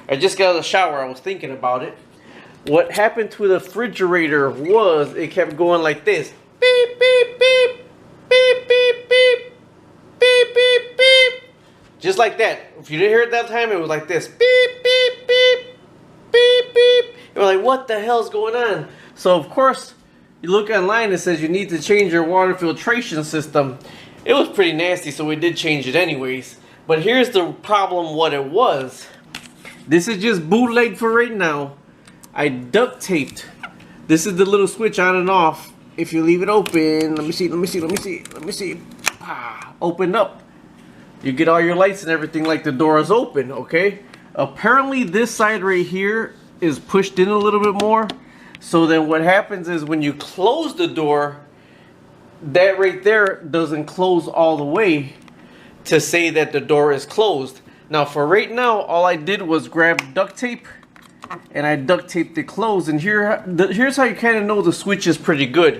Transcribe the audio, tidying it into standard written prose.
I just got out of the shower. I was thinking about it. What happened to the refrigerator was it kept going like this. Beep, beep, beep. Beep, beep, beep. Beep, beep, beep. Just like that. If you didn't hear it that time, it was like this. Beep, beep, beep. Beep, beep. You're like, what the hell's going on? So, of course, you look online, it says you need to change your water filtration system. It was pretty nasty, so we did change it anyways. But here's the problem, what it was. This is just bootleg for right now. I duct taped. This is the little switch on and off. If you leave it open, let me see. Ah, open up. You get all your lights and everything like the door is open, okay? Apparently this side right here is pushed in a little bit more. So then what happens is when you close the door, that right there doesn't close all the way to say that the door is closed. Now for right now, all I did was grab duct tape and I duct taped it closed. And here's how you kind of know the switch is pretty good.